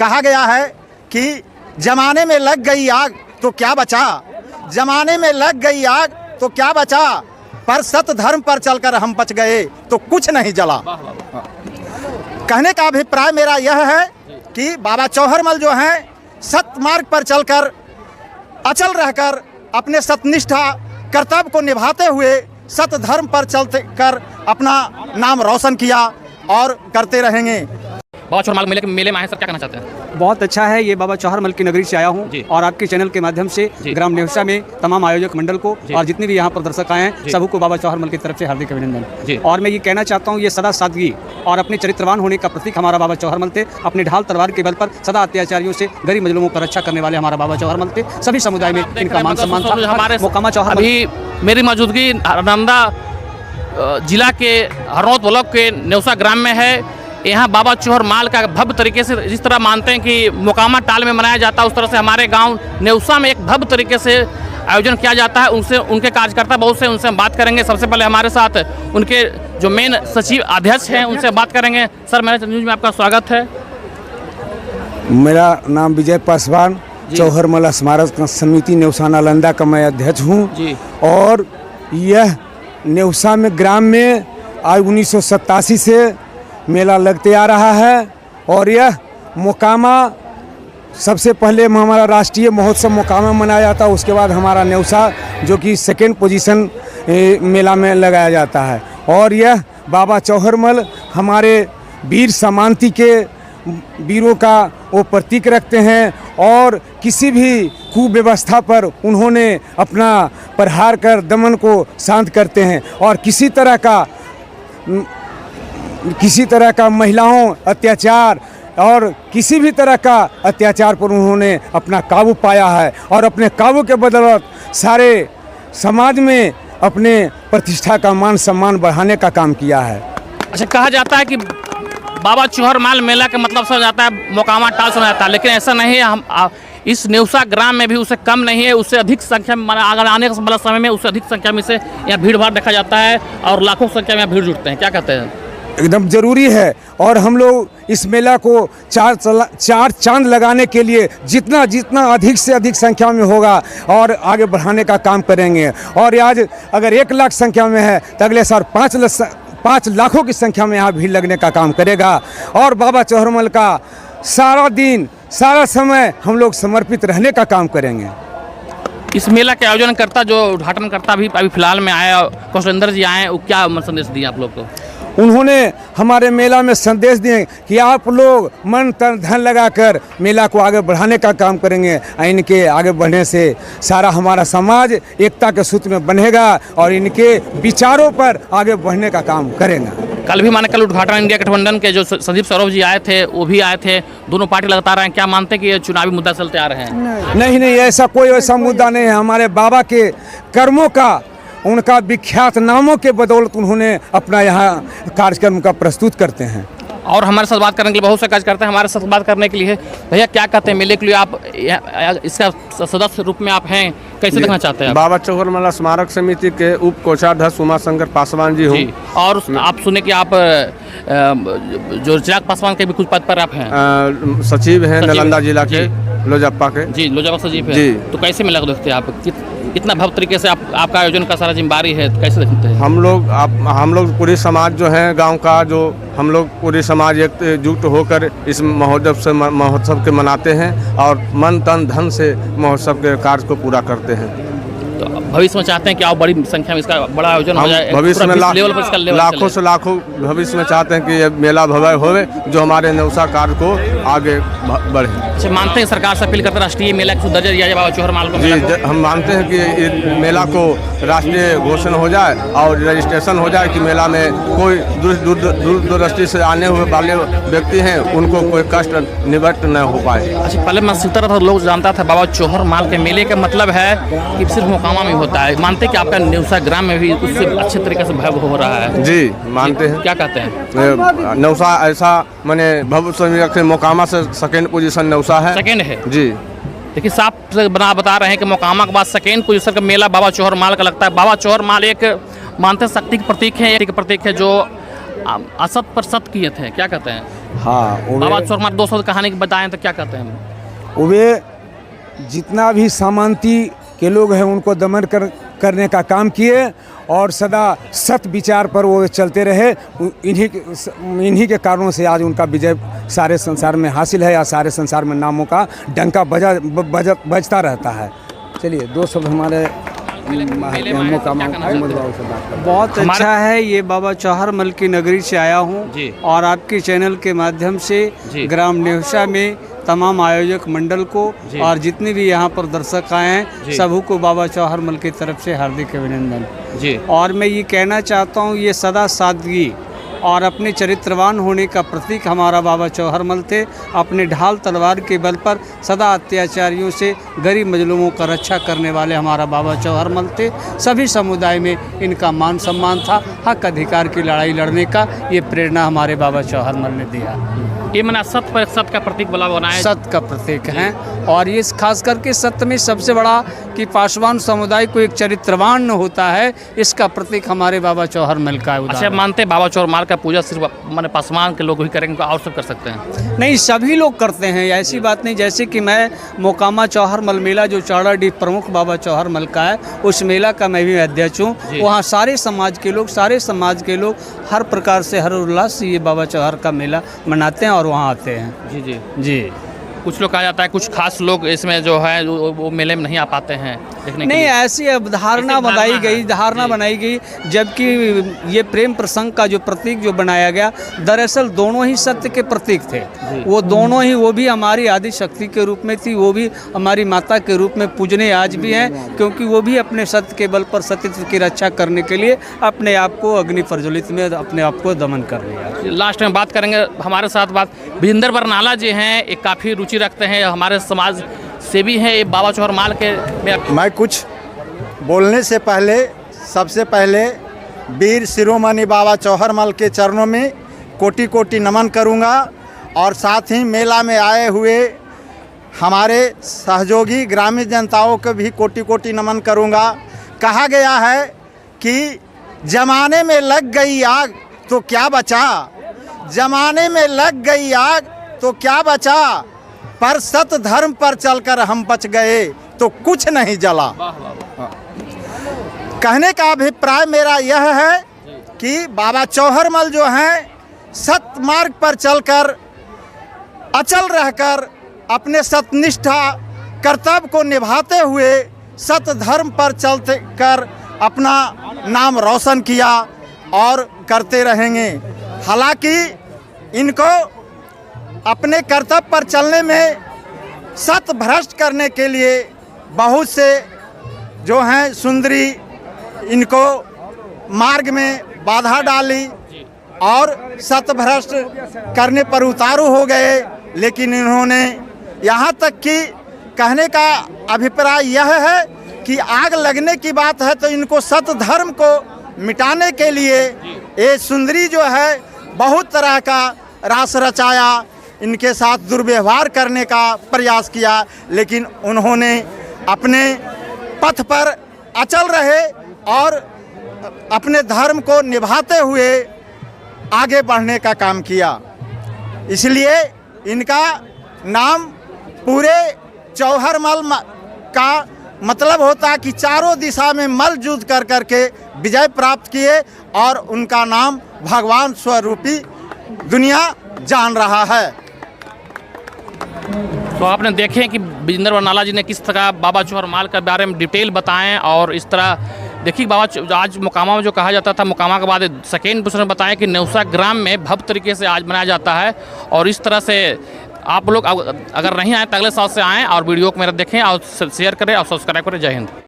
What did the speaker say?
कहा गया है कि जमाने में लग गई आग तो क्या बचा, जमाने में लग गई आग तो क्या बचा, पर सत धर्म पर चलकर हम बच गए तो कुछ नहीं जला। कहने का अभिप्राय मेरा यह है कि बाबा चौहरमल जो हैं सत मार्ग पर चलकर अचल रहकर अपने सतनिष्ठा कर्तव्य को निभाते हुए सत धर्म पर चलते कर अपना नाम रोशन किया और करते रहेंगे। बाबा चौहरमल मेले में आए सर, क्या कहना चाहते हैं? बहुत अच्छा है, ये बाबा चौहरमल की नगरी से आया हूँ और आपके चैनल के माध्यम से ग्राम नेवसा में तमाम आयोजक मंडल को और जितने भी यहाँ पर दर्शक आए हैं सबको बाबा चौहरमल की तरफ से हार्दिक अभिनंदन। और मैं ये कहना चाहता हूँ, ये सदा सादगी और अपने चरित्रवान होने का प्रतीक हमारा बाबा चौहरमल थे। अपने ढाल तलवार के बल पर सदा अत्याचारियों से गरीब मजलूमों का रक्षा करने वाले हमारा बाबा चौहरमल थे। सभी समुदाय में इनका मान सम्मान था। हमारे मोकामा चौहरमल अभी मेरी मौजूदगी नालंदा जिला के हरनौत ब्लॉक के नेवसा ग्राम में है। यहाँ बाबा चौहरमल का भव्य तरीके से जिस तरह मानते हैं कि मोकामा टाल में मनाया जाता है, उस तरह से हमारे गांव नेवसा में एक भव्य तरीके से आयोजन किया जाता है। उनसे उनके कार्यकर्ता बहुत से, उनसे हम बात करेंगे। सबसे पहले हमारे साथ उनके जो मेन सचिव अध्यक्ष हैं उनसे बात करेंगे। सर, मेरे न्यूज में आपका स्वागत है। मेरा नाम विजय पासवान, चौहरमल स्मारक समिति नेवसा नालंदा का मैं अध्यक्ष हूँ। और यह नेवसा में ग्राम में आज 1987 से मेला लगते आ रहा है। और यह मोकामा सबसे पहले हमारा राष्ट्रीय महोत्सव मोकामा मनाया जाता है, उसके बाद हमारा नेवसा जो कि सेकेंड पोजीशन मेला में लगाया जाता है। और यह बाबा चौहरमल हमारे वीर समांति के वीरों का वो प्रतीक रखते हैं और किसी भी कुव्यवस्था पर उन्होंने अपना प्रहार कर दमन को शांत करते हैं और किसी तरह का महिलाओं अत्याचार और किसी भी तरह का अत्याचार पर उन्होंने अपना काबू पाया है और अपने काबू के बदौलत सारे समाज में अपने प्रतिष्ठा का मान सम्मान बढ़ाने का काम किया है। अच्छा, कहा जाता है कि बाबा चौहरमल मेला का मतलब समझ आता है मोकामा टाल समझ आता है, लेकिन ऐसा नहीं है। हम इस नेवसा ग्राम में भी उससे कम नहीं है, उससे अधिक संख्या में अगर आने वाला समय में उससे अधिक संख्या में से यहाँ भीड़ भाड़ देखा जाता है और लाखों संख्या में भीड़ जुटते हैं। क्या कहते हैं? एकदम जरूरी है। और हम लोग इस मेला को चार चांद लगाने के लिए जितना अधिक से अधिक संख्या में होगा और आगे बढ़ाने का काम करेंगे। और आज अगर 1 लाख संख्या में है तो अगले साल 5 लाखों की संख्या में यहाँ भीड़ लगने का काम करेगा। और बाबा चौहरमल का सारा दिन सारा समय हम लोग समर्पित रहने का काम करेंगे। इस मेला के आयोजन करता जो उद्घाटन करता अभी फिलहाल में आया कौशलेंद्र जी आए, वो क्या संदेश दिए आप लोग को? उन्होंने हमारे मेला में संदेश दिए कि आप लोग मन तन धन लगाकर मेला को आगे बढ़ाने का काम करेंगे। इनके आगे बढ़ने से सारा हमारा समाज एकता के सूत्र में बनेगा और इनके विचारों पर आगे बढ़ने का काम करेगा। कल भी कल उद्घाटन इंडिया गठबंधन के जो संदीप सौरभ जी आए थे वो भी आए थे, दोनों पार्टी लगातार आए। क्या मानते हैं कि ये चुनावी मुद्दा चलते आ रहे हैं? नहीं, ऐसा कोई ऐसा मुद्दा नहीं है। हमारे बाबा के कर्मों का, उनका विख्यात नामों के बदौलत उन्होंने अपना यहाँ कार्यक्रम का प्रस्तुत करते हैं। और हमारे साथ बात करने के लिए बहुत से कार्य करते हैं। हमारे साथ बात करने के लिए भैया क्या कहते हैं मेले के लिए, आप इसका सदस्य रूप में आप हैं, कैसे देखना चाहते हैं? बाबा चौहरमल स्मारक समिति के उप कोषाध्यक्ष उमाशंकर पासवान जी हूँ। और आप सुने कि आप जो चिराग पासवान के भी कुछ पद पर आप हैं, सचिव हैं नालंदा जिला के लोजप्पा के। जी, लोजप्पा सचिव है। तो कैसे मेला को देखते हैं आप? कितना भव्य तरीके से आपका आयोजन का सारा जिम्मेदारी है, कैसे देखते हैं? हम लोग पूरी समाज जो है गांव का, जो हम लोग पूरी समाज एकजुट होकर इस महोत्सव के मनाते हैं और मन तन धन से महोत्सव के कार्य को पूरा करते हैं। तो भविष्य में चाहते हैं कि आप बड़ी संख्या में इसका बड़ा आयोजन हो जाए, भविष्य में लाखों से लाखों भविष्य में चाहते हैं कि ये मेला भव्य होवे जो हमारे नेवसा कार्य को आगे बढ़े। अच्छा, मानते हैं सरकार से अपील करते हैं राष्ट्रीय मेला को दर्जा दिया जाए बाबा चौहरमल को? जी, हम मानते हैं कि ये मेला को राष्ट्रीय घोषणा हो जाए और रजिस्ट्रेशन हो जाए कि मेला में कोई दूर दृष्टि से आने हुए वाले व्यक्ति हैं उनको कोई कष्ट निवृत्त न हो पाए। अच्छा, पहले मैं सुनता था, लोग जानता था बाबा चौहरमल के मेले का मतलब है कि सिर्फ मोकामा में होता है। मानते हैं कि आपका नेवसा ग्राम में भी उससे अच्छे तरीके से भव्य हो रहा है? जी, मानते हैं। क्या कहते हैं? नेवसा ऐसा मैंने भव्य मोकामा से सेकेंड पोजीशन नेवसा है। सेकेंड है जी। देखिए, साफ बता रहे हैं कि मोकामा के बाद सेकेंड पोजीशन का मेला बाबा चौहरमल का लगता है। बाबा चौहरमल एक मानते शक्ति के प्रतीक है, जो असत पर सत किए थे। क्या कहते हैं? हाँ बाबा चौहर माल 200 कहानी बताएं तो क्या कहते हैं? वे जितना भी सामंती के लोग हैं उनको दमन करने का काम किए और सदा सत विचार पर वो चलते रहे। इन्हीं के कारणों से आज उनका विजय सारे संसार में हासिल है या सारे संसार में नामों का डंका बजता रहता है। चलिए 2 शब्द हमारे बहुत अच्छा है। ये बाबा चौहर मल की नगरी से आया हूँ और आपके चैनल के माध्यम से ग्राम नेवसा में तमाम आयोजक मंडल को और जितने भी यहाँ पर दर्शक आए हैं सबू को बाबा चौहर मल की तरफ से हार्दिक अभिनंदन। और मैं ये कहना चाहता हूँ ये सदा सादगी और अपने चरित्रवान होने का प्रतीक हमारा बाबा चौहर मल थे। अपने ढाल तलवार के बल पर सदा अत्याचारियों से गरीब मजलूमों का रक्षा करने वाले हमारा बाबा चौहर मल थे। सभी समुदाय में इनका मान सम्मान था। हक अधिकार की लड़ाई लड़ने का ये प्रेरणा हमारे बाबा चौहर मल ने दिया। ये मना सत का प्रतीक बनाया, सत का प्रतीक है। और ये खास करके सत्य में सबसे बड़ा कि पासवान समुदाय को एक चरित्रवान होता है, इसका प्रतीक हमारे बाबा चौहर मल का है। अच्छा, मानते बाबा चौहर माल का पूजा सिर्फ माने पासवान के लोग ही करेंगे और सब कर सकते हैं? नहीं, सभी लोग करते हैं, ऐसी बात नहीं। जैसे कि मैं मोकामा चौहर मल मेला जो चाड़ाडीह प्रमुख बाबा चौहर मल का है उस मेला का मैं भी अध्यक्ष हूँ। वहाँ सारे समाज के लोग हर प्रकार से हर उल्लास से ये बाबा चौहर का मेला मनाते हैं और वहाँ आते हैं। जी। कुछ लोग कहा जाता है कुछ खास लोग इसमें जो है वो मेले में नहीं आ पाते हैं देखने के लिए। ऐसी धारणा बनाई गई जबकि ये प्रेम प्रसंग का जो प्रतीक जो बनाया गया दरअसल दोनों ही सत्य के प्रतीक थे। वो दोनों ही, वो भी हमारी आदि शक्ति के रूप में थी, वो भी हमारी माता के रूप में पूजने आज भी हैं, क्योंकि वो भी अपने सत्य के बल पर सत्य की रक्षा करने के लिए अपने आप को अग्नि प्रज्वलित में अपने आप को दमन कर लिया। लास्ट में बात करेंगे हमारे साथ विजेंद्र बरनाला जी हैं, एक काफ़ी रुचि रखते हैं, हमारे समाज से भी हैं, ये बाबा चौहर माल के मैं कुछ बोलने से पहले सबसे पहले वीर शिरोमणि बाबा चौहर मल के चरणों में कोटि कोटि नमन करूंगा और साथ ही मेला में आए हुए हमारे सहयोगी ग्रामीण जनताओं को भी कोटि कोटि नमन करूंगा। कहा गया है कि जमाने में लग गई आग तो क्या बचा, जमाने में लग गई आग तो क्या बचा, पर सत धर्म पर चलकर हम बच गए तो कुछ नहीं जला। कहने का अभिप्राय मेरा यह है कि बाबा चौहर मल जो हैं सत मार्ग पर चलकर अचल रहकर अपने सतनिष्ठा कर्तव्य को निभाते हुए सत धर्म पर चलते कर अपना नाम रोशन किया और करते रहेंगे। हालांकि इनको अपने कर्तव्य पर चलने में सत भ्रष्ट करने के लिए बहुत से जो हैं सुंदरी इनको मार्ग में बाधा डाली और सत भ्रष्ट करने पर उतारू हो गए। लेकिन इन्होंने यहाँ तक कि कहने का अभिप्राय यह है कि आग लगने की बात है तो इनको सत धर्म को मिटाने के लिए ये सुंदरी जो है बहुत तरह का रास रचाया, इनके साथ दुर्व्यवहार करने का प्रयास किया, लेकिन उन्होंने अपने पथ पर अचल रहे और अपने धर्म को निभाते हुए आगे बढ़ने का काम किया। इसलिए इनका नाम पूरे चौहर मल का मतलब होता है कि चारों दिशा में मल युद्ध कर करके विजय प्राप्त किए और उनका नाम भगवान स्वरूपी दुनिया जान रहा है। तो आपने देखे कि विजेंद्र बरनाला जी ने किस तरह बाबा चौहर माल के बारे में डिटेल बताएं और इस तरह देखिए बाबा आज मोकामा में जो कहा जाता था, मोकामा के बाद सेकेंड पोजीशन में बताया कि नेवसा ग्राम में भव्य तरीके से आज मनाया जाता है। और इस तरह से आप लोग अगर नहीं आए तो अगले साल से आएँ और वीडियो को मेरा देखें और शेयर करें और सब्सक्राइब करें। जय हिंद।